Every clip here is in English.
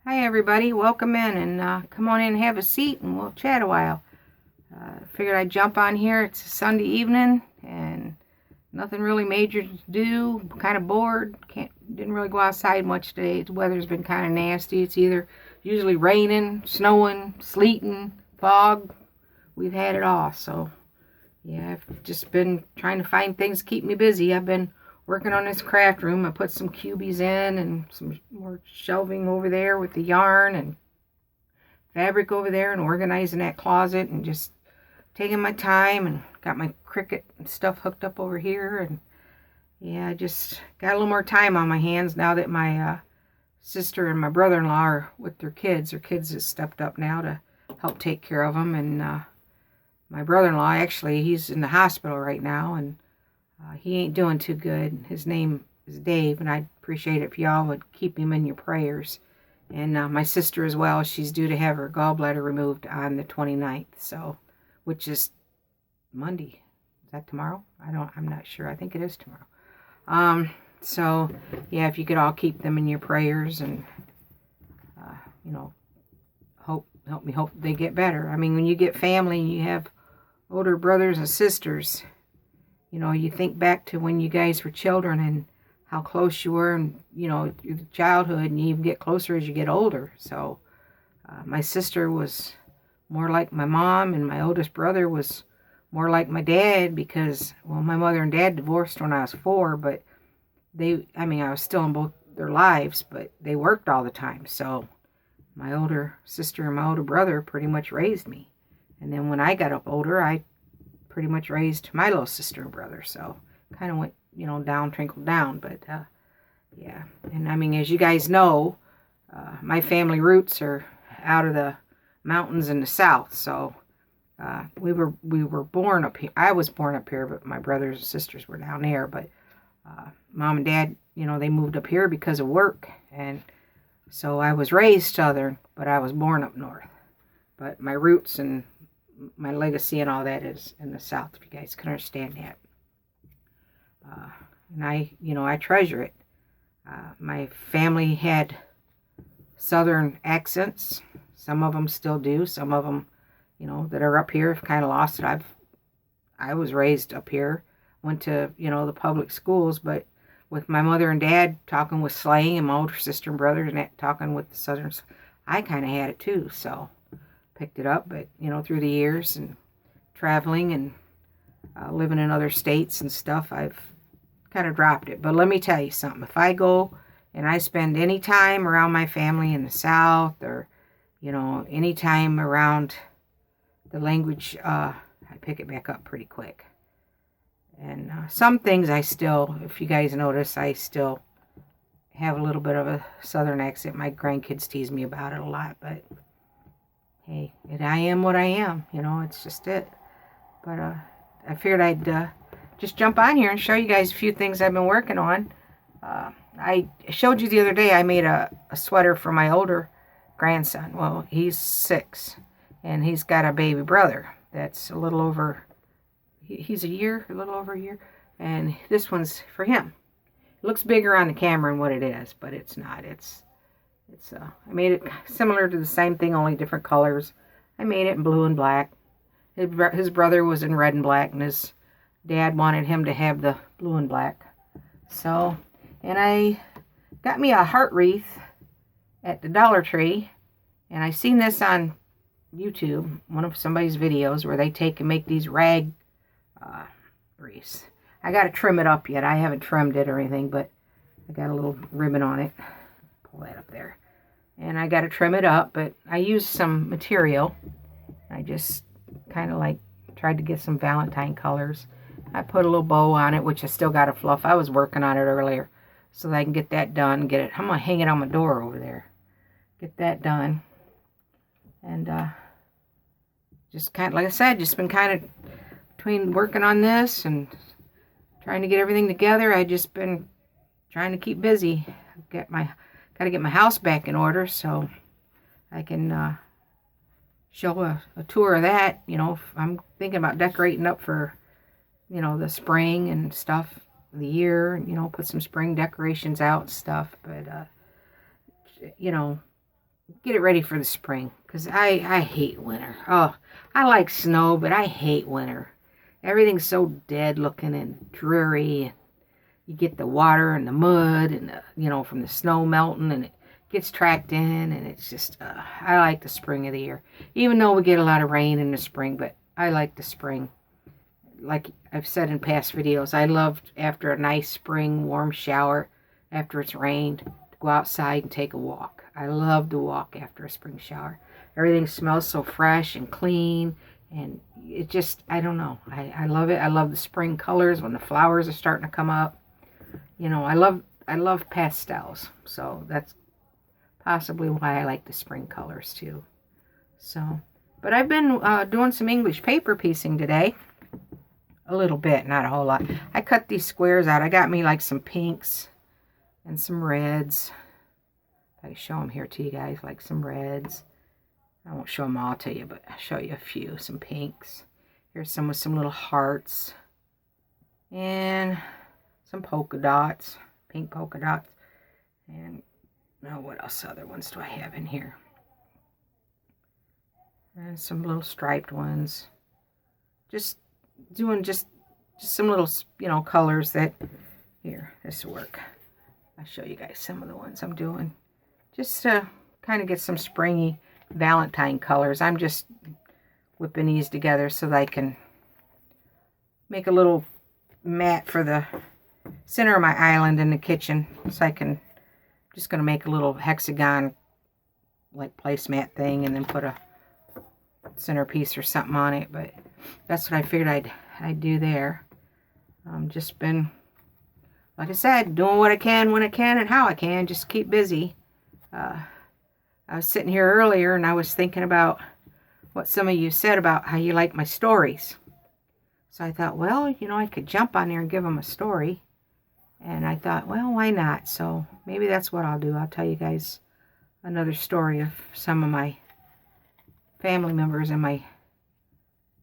Hi everybody, welcome in and come on in and have a seat and we'll chat a while. Figured I'd jump on here. It's a Sunday evening and nothing really major to do. Kind of bored. Didn't really go outside much today. The weather's been kind of nasty. It's either usually raining, snowing, sleeting, fog. We've had it all. So yeah, I've just been trying to find things to keep me busy. I've been working on this craft room. I put some cubies in and some more shelving over there with the yarn and fabric over there and organizing that closet and just taking my time and got my Cricut and stuff hooked up over here. And yeah, I just got a little more time on my hands now that my sister and my brother-in-law are with their kids. Their kids have stepped up now to help take care of them. And my brother-in-law, actually, he's in the hospital right now and he ain't doing too good. His name is Dave, and I'd appreciate it if y'all would keep him in your prayers. And my sister as well, she's due to have her gallbladder removed on the 29th, so, which is Monday. Is that tomorrow? I'm not sure. I think it is tomorrow. So, yeah, if you could all keep them in your prayers and, help me hope they get better. I mean, when you get family and you have older brothers and sisters, you think back to when you guys were children and how close you were and, through the childhood, and you even get closer as you get older. So my sister was more like my mom and my oldest brother was more like my dad because, well, my mother and dad divorced when I was 4, but I was still in both their lives, but they worked all the time. So my older sister and my older brother pretty much raised me. And then when I got up older, I pretty much raised my little sister and brother, so kind of went, down, trickled down, but yeah. And I mean, as you guys know, my family roots are out of the mountains in the south, so we were born up here. I was born up here, but my brothers and sisters were down there, but mom and dad, they moved up here because of work, and so I was raised southern, but I was born up north. But my roots and my legacy and all that is in the south, if you guys can understand that. And I treasure it. My family had southern accents. Some of them still do. Some of them, that are up here have kind of lost it. I was raised up here, went to, the public schools, but with my mother and dad talking with slang and my older sister and brothers and talking with the southern, I kind of had it too, so picked it up, but through the years and traveling and living in other states and stuff, I've kind of dropped it. But let me tell you something, if I go and I spend any time around my family in the south or any time around the language, I pick it back up pretty quick. And some things I still, if you guys notice, I still have a little bit of a southern accent. My grandkids tease me about it a lot, but hey, I am what I am, it's just it. But I figured I'd just jump on here and show you guys a few things I've been working on. I showed you the other day I made a sweater for my older grandson. Well, he's 6, and he's got a baby brother that's a little over, he's a little over a year, and this one's for him. It looks bigger on the camera than what it is, but it's not. I made it similar to the same thing, only different colors. I made it in blue and black. His brother was in red and black, and his dad wanted him to have the blue and black. So, and I got me a heart wreath at the Dollar Tree, and I seen this on YouTube, one of somebody's videos, where they take and make these rag wreaths. I got to trim it up yet. I haven't trimmed it or anything, but I got a little ribbon on it. Pull that up there. And I got to trim it up, but I used some material. I just kind of like tried to get some Valentine colors. I put a little bow on it, which I still got to fluff. I was working on it earlier so that I can get that done. I'm going to hang it on my door over there. Get that done. And just kind of, like I said, just been kind of between working on this and trying to get everything together. I just been trying to keep busy. Got to get my house back in order so I can show a tour of that. I'm thinking about decorating up for, the spring and stuff, the year, put some spring decorations out and stuff. But, get it ready for the spring. Because I hate winter. Oh, I like snow, but I hate winter. Everything's so dead looking and dreary. You get the water and the mud and from the snow melting, and it gets tracked in, and it's just I like the spring of the year, even though we get a lot of rain in the spring. But I like the spring. Like I've said in past videos, I love after a nice spring warm shower after it's rained to go outside and take a walk. I love to walk after a spring shower. Everything smells so fresh and clean, and it just, I don't know, I love it. I love the spring colors when the flowers are starting to come up. I love pastels, so that's possibly why I like the spring colors too. So, but I've been doing some English paper piecing today. A little bit, not a whole lot. I cut these squares out. I got me like some pinks and some reds. I show them here to you guys, like some reds. I won't show them all to you, but I'll show you a few. Some pinks. Here's some with some little hearts. And some polka dots. Pink polka dots. And now what else other ones do I have in here? And some little striped ones. Just doing just some little, colors that, here, this will work. I'll show you guys some of the ones I'm doing. Just to kind of get some springy Valentine colors. I'm just whipping these together so that I can make a little mat for the center of my island in the kitchen. So just going to make a little hexagon like placemat thing and then put a centerpiece or something on it. But that's what I figured I'd do there. Just been, like I said, doing what I can when I can and how I can. Just keep busy. I was sitting here earlier and I was thinking about what some of you said about how you like my stories. So I thought, well, I could jump on there and give them a story. And I thought, well, why not? So maybe that's what I'll do. I'll tell you guys another story of some of my family members and my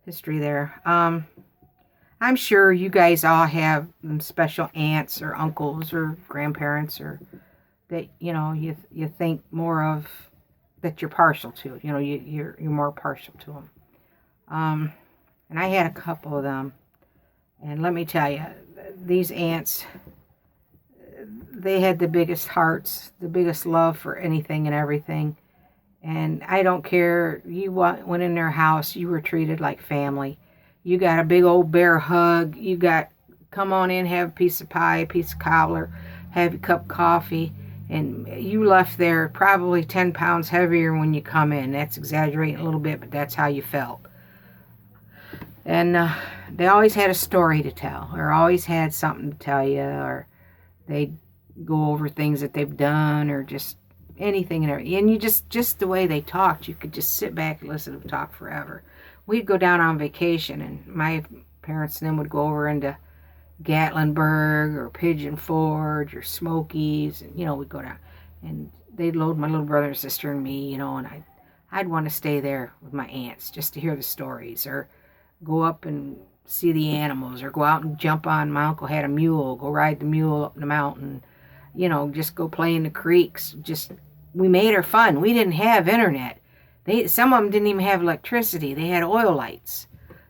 history there. I'm sure you guys all have special aunts or uncles or grandparents or that you think more of, that you're partial to. You're more partial to them. And I had a couple of them, and let me tell you, these aunts, they had the biggest hearts, the biggest love for anything and everything. And I don't care, you went in their house, you were treated like family. You got a big old bear hug. You got, come on in, have a piece of pie, a piece of cobbler, have a cup of coffee. And you left there probably 10 pounds heavier when you come in. That's exaggerating a little bit, but that's how you felt. And they always had a story to tell, or always had something to tell you, or they'd go over things that they've done, or just anything and everything. And you just the way they talked, you could just sit back and listen to them talk forever. We'd go down on vacation, and my parents and them would go over into Gatlinburg or Pigeon Forge or Smokies, and we'd go down, and they'd load my little brother and sister and me, and I'd want to stay there with my aunts just to hear the stories, or go up and see the animals, or go out and jump on. My uncle had a mule, go ride the mule up the mountain, just go play in the creeks. We made our fun. We didn't have internet. Some of them didn't even have electricity. They had oil lights.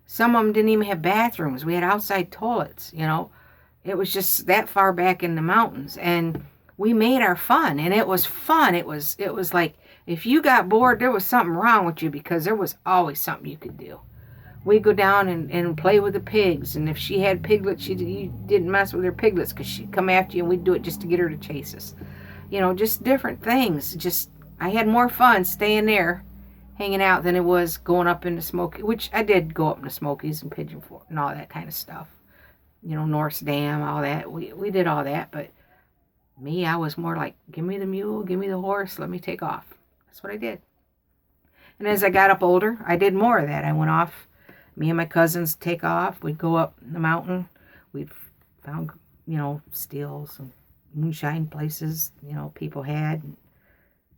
Some of them didn't even have bathrooms. We had outside toilets, It was just that far back in the mountains. And we made our fun. And it was fun. It was like, if you got bored, there was something wrong with you, because there was always something you could do. We'd go down and play with the pigs. And if she had piglets, you didn't mess with her piglets, because she'd come after you, and we'd do it just to get her to chase us. Just different things. I had more fun staying there, hanging out, than it was going up into Smoky, which I did go up into Smokies and Pigeon Forge and all that kind of stuff. Norse Dam, all that. We did all that, but me, I was more like, give me the mule, give me the horse, let me take off. That's what I did. And as I got up older, I did more of that. I went off, me and my cousins take off. We'd go up the mountain. We'd found, steals and moonshine places, people had.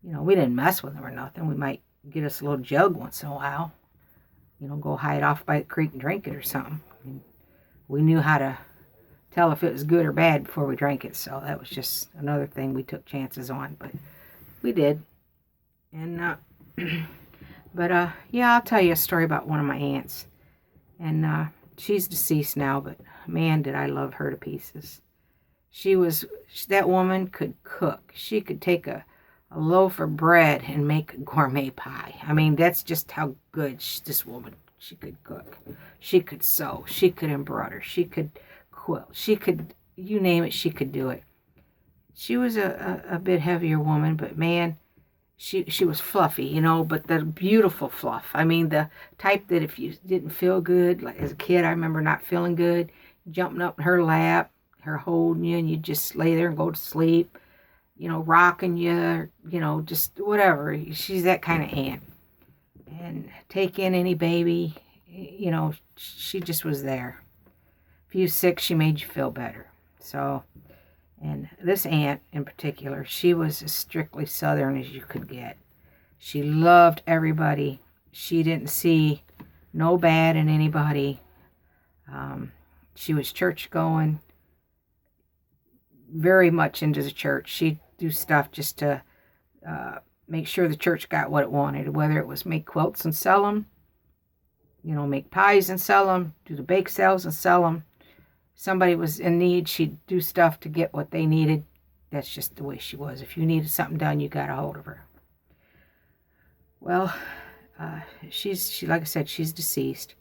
We didn't mess with them or nothing. We might get us a little jug once in a while. Go hide off by the creek and drink it or something. We knew how to tell if it was good or bad before we drank it, so that was just another thing we took chances on, but we did. And, but, yeah, I'll tell you a story about one of my aunts. And, she's deceased now, but man, did I love her to pieces. That woman could cook. She could take a loaf of bread and make a gourmet pie. I mean, that's just how good this woman, she could cook. She could sew. She could embroider. She could quilt. She could, you name it, she could do it. She was a bit heavier woman, but man, she was fluffy, you know, but the beautiful fluff. I mean, the type that if you didn't feel good, like as a kid, I remember not feeling good, jumping up in her lap, her holding you, and you just lay there and go to sleep, you know, rocking you, you know, just whatever. She's that kind of aunt. And take in any baby, you know, she just was there. If you was sick, she made you feel better. So, and this aunt in particular, she was as strictly Southern as you could get. She loved everybody. She didn't see no bad in anybody. She was church going, very much into the church. She'd do stuff just to make sure the church got what it wanted, whether it was make quilts and sell them, you know, make pies and sell them, do the bake sales and sell them. Somebody was in need, she'd do stuff to get what they needed. That's just the way she was. If you needed something done, you got a hold of her. Well, she like I said, she's deceased,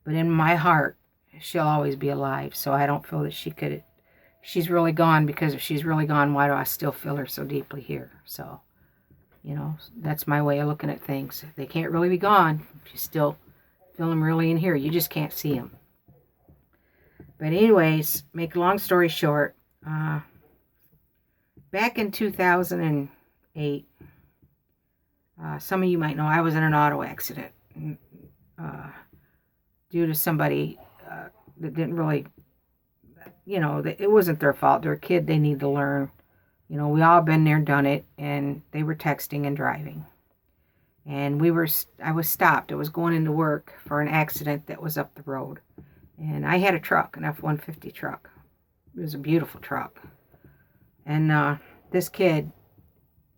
but in my heart, she'll always be alive. So I don't feel that she's really gone, because if she's really gone, why do I still feel her so deeply here? So, you know, that's my way of looking at things. They can't really be gone. You still feel them really in here. You just can't see them. But anyways, make a long story short, back in 2008, some of you might know I was in an auto accident due to somebody that didn't really, you know, it wasn't their fault. They're a kid. They need to learn. You know, we all been there, done it, and they were texting and driving. And I was stopped. I was going into work for an accident that was up the road. And I had a truck, an F-150 truck. It was a beautiful truck. And this kid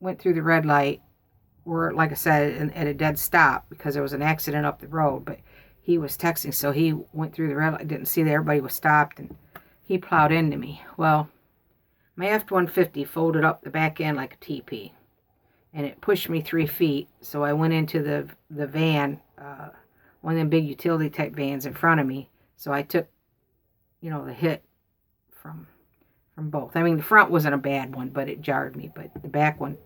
went through the red light, or like I said, at a dead stop, because there was an accident up the road. But he was texting, so he went through the red light, didn't see that everybody was stopped, and he plowed into me. Well, my F-150 folded up the back end like a teepee, and it pushed me 3 feet. So I went into the van, one of them big utility type vans in front of me. So I took, you know, the hit from both. I mean, the front wasn't a bad one, but it jarred me. But the back one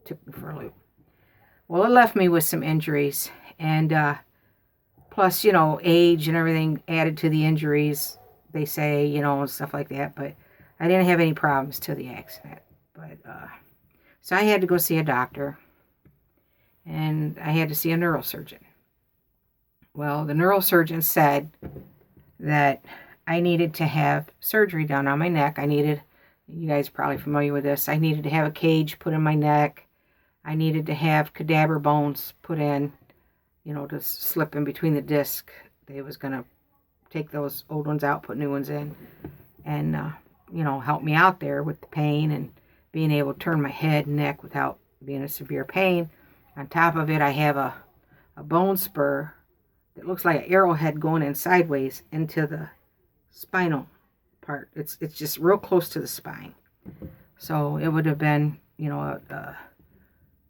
took me for a loop. Well, it left me with some injuries. And plus, you know, age and everything added to the injuries, they say, you know, and stuff like that. But I didn't have any problems till the accident. But so I had to go see a doctor. And I had to see a neurosurgeon. Well, the neurosurgeon said that I needed to have surgery done on my neck. You guys are probably familiar with this, I needed to have a cage put in my neck. I needed to have cadaver bones put in, you know, to slip in between the disc. They was going to take those old ones out, put new ones in, and, you know, help me out there with the pain and being able to turn my head and neck without being in severe pain. On top of it, I have a bone spur that looks like an arrowhead going in sideways into the spinal part. It's just real close to the spine. So it would have been, you know, a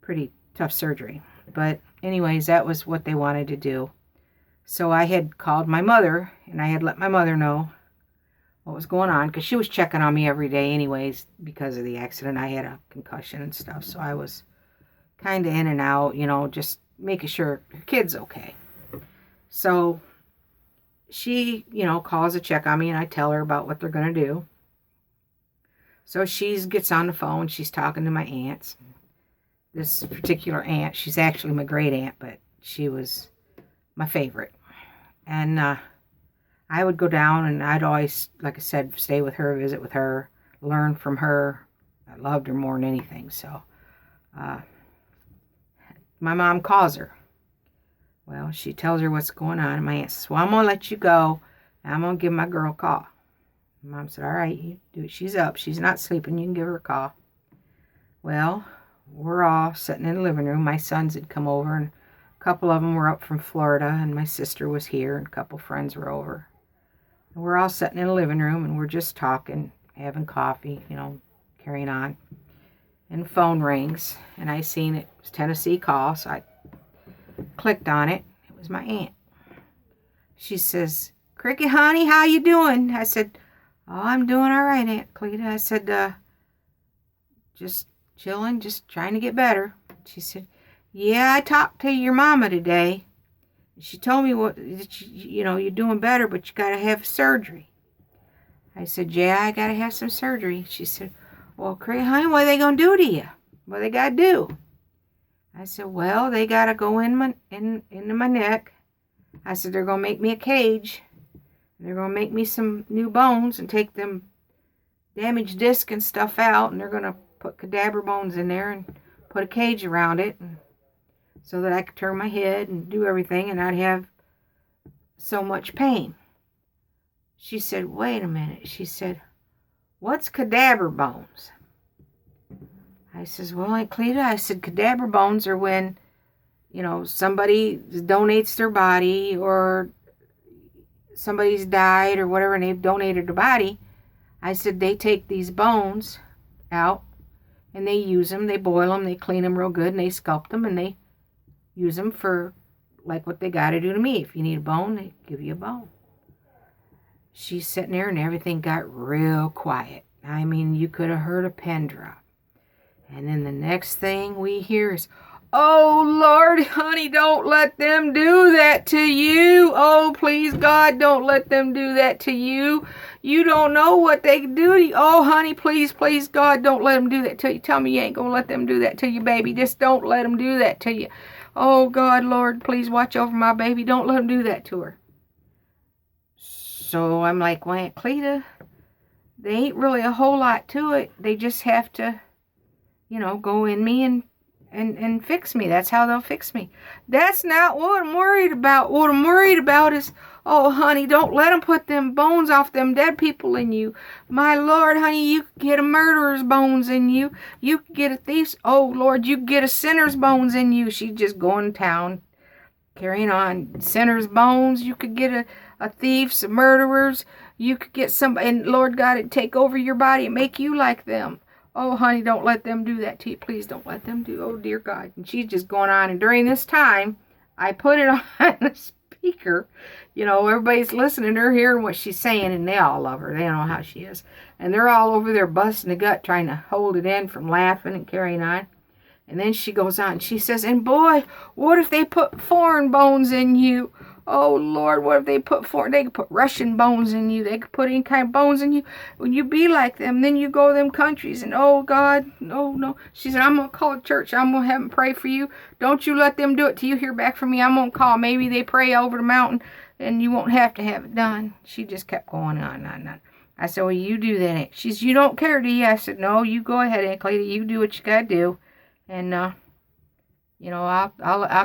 pretty tough surgery. But anyways, that was what they wanted to do. So I had called my mother, and I had let my mother know what was going on, because she was checking on me every day anyways because of the accident. I had a concussion and stuff, so I was kind of in and out, you know, just making sure her kid's okay. So she, you know, calls to check on me, and I tell her about what they're going to do. So she gets on the phone. She's talking to my aunts. This particular aunt, she's actually my great aunt, but she was my favorite. And I would go down, and I'd always, like I said, stay with her, visit with her, learn from her. I loved her more than anything. So my mom calls her. Well, she tells her what's going on, and my aunt says, well, I'm going to let you go. I'm going to give my girl a call. Mom said, all right, you do it. She's up. She's not sleeping. You can give her a call. Well, we're all sitting in the living room. My sons had come over, and a couple of them were up from Florida, and my sister was here, and a couple friends were over. And we're all sitting in the living room, and we're just talking, having coffee, carrying on. And the phone rings, and I seen it was Tennessee Call, so I clicked on it. It was my aunt. She says, "Cricket, honey, how you doing?" I said, "Oh, I'm doing all right, Aunt Cleta." I said, "Just chilling, just trying to get better." She said, "Yeah, I talked to your mama today. She told me you're doing better, but you got to have surgery." I said, "Yeah, I got to have some surgery." She said, "Well, Cricket, honey, what are they going to do to you? What they got to do?" I said, "Well, they got to go into my neck." I said, "They're going to make me a cage. They're going to make me some new bones and take them damaged disc and stuff out, and they're going to put cadaver bones in there and put a cage around it so that I could turn my head and do everything and not have so much pain." She said, "Wait a minute." She said, "What's cadaver bones?" I says, "Well, Aunt Cleta," I said, "cadaver bones are when, somebody donates their body, or somebody's died or whatever, and they've donated their body." I said, "They take these bones out and they use them, they boil them, they clean them real good, and they sculpt them, and they use them for like what they got to do to me. If you need a bone, they give you a bone." She's sitting there, and everything got real quiet. I mean, you could have heard a pin drop. And then the next thing we hear is, "Oh, Lord, honey, don't let them do that to you. Oh, please, God, don't let them do that to you. You don't know what they can do to you. Oh, honey, please, please, God, don't let them do that to you. Tell me you ain't going to let them do that to you, baby. Just don't let them do that to you. Oh, God, Lord, please watch over my baby. Don't let them do that to her." So I'm like, "Well, Aunt Cleta, they ain't really a whole lot to it. They just have to, go in me and fix me. That's how they'll fix me." That's not what I'm worried about. What I'm worried about is, "Oh, honey, don't let them put them bones off them dead people in you. My Lord, honey, you could get a murderer's bones in you. You could get a thief's. Oh, Lord, you could get a sinner's bones in you." She's just going to town, carrying on. Sinner's bones. You could get a thief's, a murderer's. You could get somebody, and Lord God, it'd take over your body and make you like them. Oh, honey, don't let them do that to you. Please don't let them do. Oh, dear God. And she's just going on. And during this time, I put it on the speaker. Everybody's listening. They're hearing what she's saying, and they all love her. They know how she is. And they're all over there busting the gut, trying to hold it in from laughing and carrying on. And then she goes on. She says, "And boy, what if they put foreign bones in you? Oh, Lord, what if they could put Russian bones in you. They could put any kind of bones in you. When you be like them, then you go to them countries, and oh, God, no." She said, "I'm going to call a church. I'm going to have them pray for you. Don't you let them do it till you hear back from me. I'm going to call. Maybe they pray over the mountain, and you won't have to have it done." She just kept going on and on and on. I said, "Well, you do that, Aunt." She said, "You don't care, do you?" I said, "No, you go ahead, Aunt Cleta. You do what you got to do. And, I'll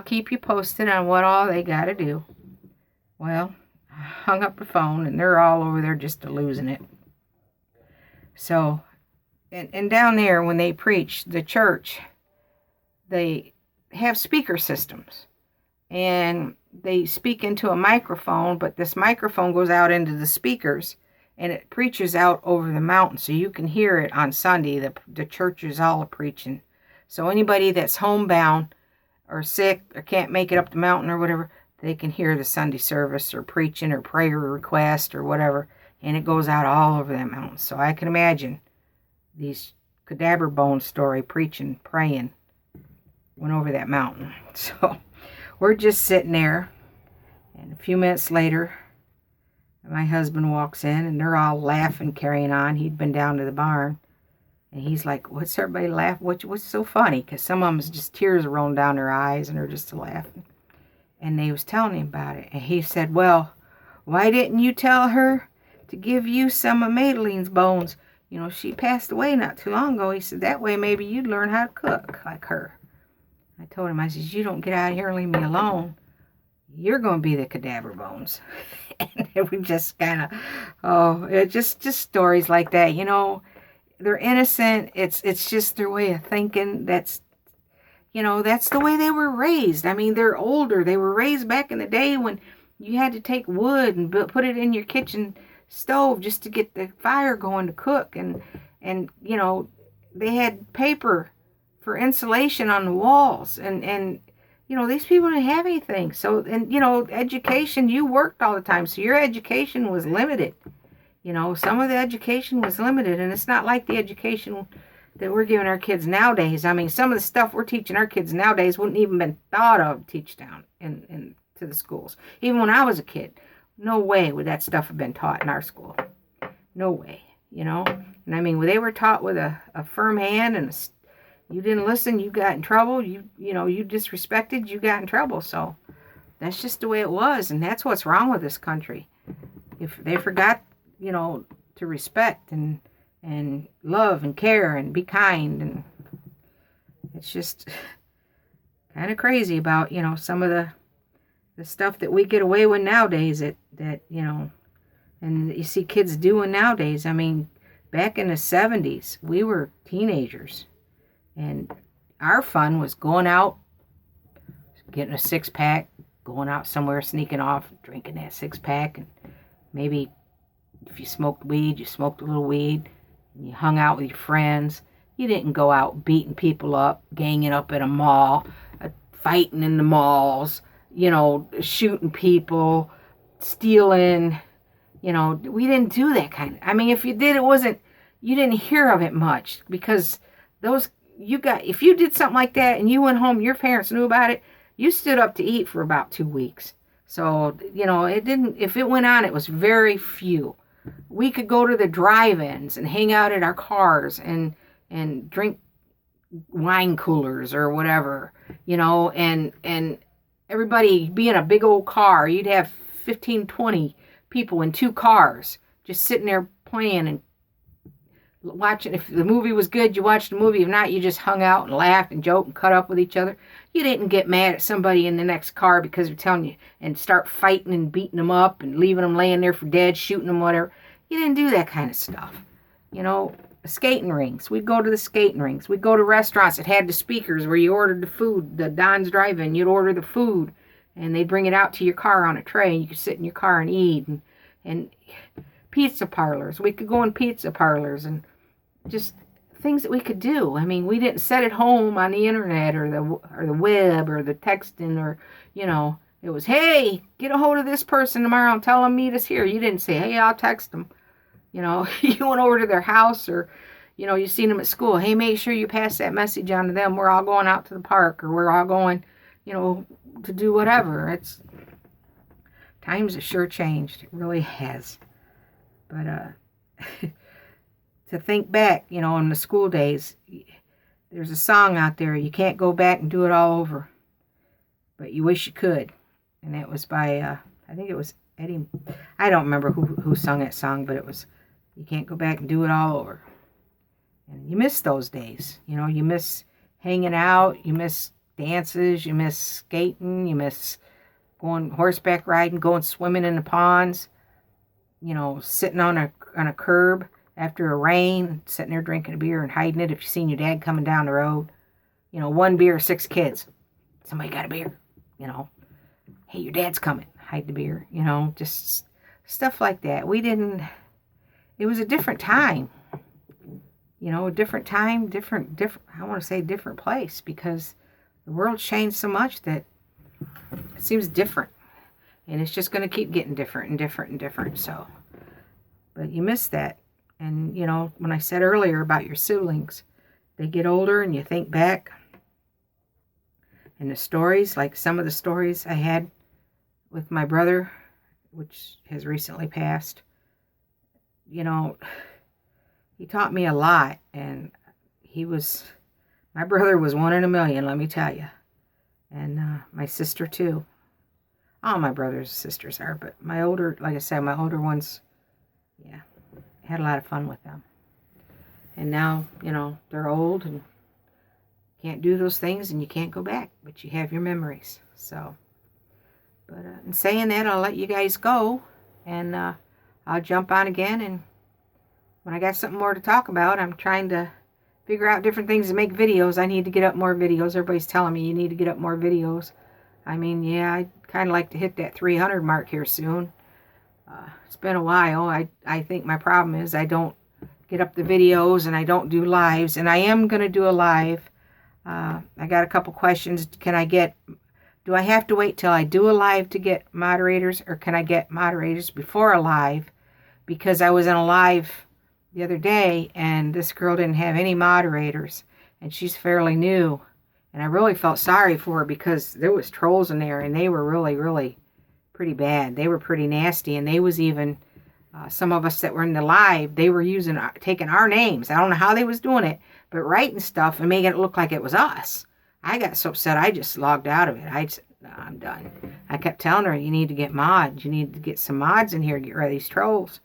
keep you posted on what all they got to do." Well, I hung up the phone, and they're all over there just losing it. So, and down there, when they preach, the church, they have speaker systems. And they speak into a microphone, but this microphone goes out into the speakers, and it preaches out over the mountain. So you can hear it on Sunday. The church is all preaching. So anybody that's homebound or sick or can't make it up the mountain or whatever, they can hear the Sunday service or preaching or prayer request or whatever, and it goes out all over that mountain. So I can imagine these cadaver bone story preaching, praying, went over that mountain. So we're just sitting there, and a few minutes later, my husband walks in, and they're all laughing, carrying on. He'd been down to the barn. And he's like, "What's everybody laughing? What's so funny?" Because some of them's just tears rolling down their eyes, and they're just laughing. And they was telling him about it. And he said, "Well, why didn't you tell her to give you some of Madeline's bones? She passed away not too long ago." He said, "That way maybe you'd learn how to cook like her." I told him, I said, "You don't get out of here and leave me alone. You're going to be the cadaver bones." And we just kind of, just stories like that. They're innocent. It's just their way of thinking. That's that's the way they were raised. I mean, they're older. They were raised back in the day when you had to take wood and put it in your kitchen stove just to get the fire going to cook. And they had paper for insulation on the walls. And these people didn't have anything. So, and, education, you worked all the time. So your education was limited. Some of the education was limited. And it's not like the education that we're giving our kids nowadays. I mean, some of the stuff we're teaching our kids nowadays wouldn't even been thought of teach down in to the schools. Even when I was a kid, no way would that stuff have been taught in our school. No way, And I mean, they were taught with a firm hand, and you didn't listen, you got in trouble. You disrespected, you got in trouble. So that's just the way it was, and that's what's wrong with this country. If they forgot, to respect and love and care and be kind, and it's just kind of crazy about some of the stuff that we get away with nowadays that and you see kids doing nowadays. I mean, back in the 70s we were teenagers, and our fun was going out, getting a six-pack, going out somewhere, sneaking off, drinking that six-pack, and maybe if you smoked weed, you smoked a little weed. You hung out with your friends. You didn't go out beating people up, ganging up at a mall, fighting in the malls, shooting people, stealing. We didn't do that kind of. I mean, if you did, you didn't hear of it much, because if you did something like that and you went home, your parents knew about it, you stood up to eat for about 2 weeks. So, if it went on, it was very few. We could go to the drive-ins and hang out at our cars and drink wine coolers or whatever, and everybody be in a big old car. You'd have 15, 20 people in 2 cars just sitting there playing and watching. If the movie was good, you watched the movie. If not, you just hung out and laughed and joked and cut up with each other. You didn't get mad at somebody in the next car because they're telling you, and start fighting and beating them up and leaving them laying there for dead, shooting them, whatever. You didn't do that kind of stuff. Skating rinks. We'd go to the skating rinks. We'd go to restaurants that had the speakers where you ordered the food, the Don's Drive-In. You'd order the food, and they'd bring it out to your car on a tray, and you could sit in your car and eat. And pizza parlors. We could go in pizza parlors, and just things that we could do. I mean, we didn't sit at home on the internet or the web or the texting, or it was, hey, get a hold of this person tomorrow and tell them meet us here. You didn't say, hey, I'll text them. You went over to their house, or you seen them at school. Hey, make sure you pass that message on to them. We're all going out to the park, or we're all going to do whatever. Times have sure changed. It really has. But to think back, in the school days, there's a song out there, you can't go back and do it all over, but you wish you could. And it was by, I think it was Eddie, I don't remember who sung that song, but it was, you can't go back and do it all over. And you miss those days. You miss hanging out, you miss dances, you miss skating, you miss going horseback riding, going swimming in the ponds, sitting on a curb after a rain, sitting there drinking a beer and hiding it if you seen your dad coming down the road. 1 beer, 6 kids. Somebody got a beer, Hey, your dad's coming. Hide the beer, just stuff like that. It was a different time. A different time, different, I want to say different place, because the world's changed so much that it seems different. And it's just going to keep getting different and different and different. So, but you miss that. And, when I said earlier about your siblings, they get older and you think back. And the stories, like some of the stories I had with my brother, which has recently passed, he taught me a lot. And my brother was 1 in a million, let me tell you. And my sister too. All my brothers and sisters are, but my older ones, yeah, had a lot of fun with them. And now, they're old and can't do those things, and you can't go back, but you have your memories. So, but in saying that, I'll let you guys go, and I'll jump on again, and when I got something more to talk about, I'm trying to figure out different things to make videos. I need to get up more videos. Everybody's telling me you need to get up more videos. I mean, yeah, I'd kind of like to hit that 300 mark here soon. It's been a while. I think my problem is I don't get up the videos and I don't do lives. And I am going to do a live. I got a couple questions. Do I have to wait till I do a live to get moderators, or can I get moderators before a live? Because I was in a live the other day and this girl didn't have any moderators and she's fairly new. And I really felt sorry for her because there was trolls in there and they were really, really pretty bad. They were pretty nasty, and they was even some of us that were in the live, they were taking our names. I don't know how they was doing it, but writing stuff and making it look like it was us. I got so upset I just logged out of it. I said, no, I'm done. I kept telling her, you need to get mods. You need to get some mods in here to get rid of these trolls.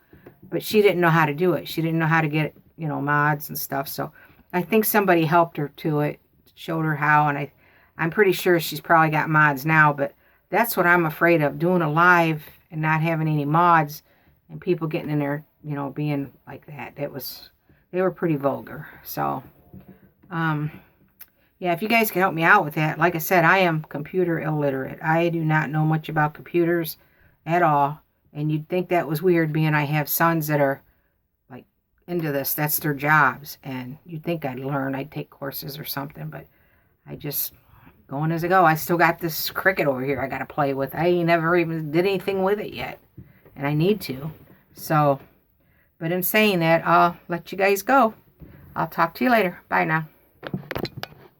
But she didn't know how to do it. She didn't know how to get, mods and stuff. So I think somebody helped her to it, showed her how, and I'm pretty sure she's probably got mods now, but that's what I'm afraid of, doing a live and not having any mods and people getting in there, being like that. They were pretty vulgar. So, yeah, if you guys can help me out with that. Like I said, I am computer illiterate. I do not know much about computers at all. And you'd think that was weird, being I have sons that are like into this. That's their jobs. And you'd think I'd learn. I'd take courses or something. But I just going as I go. I still got this Cricut over here I got to play with. I ain't never even did anything with it yet. And I need to. So, but in saying that, I'll let you guys go. I'll talk to you later. Bye now.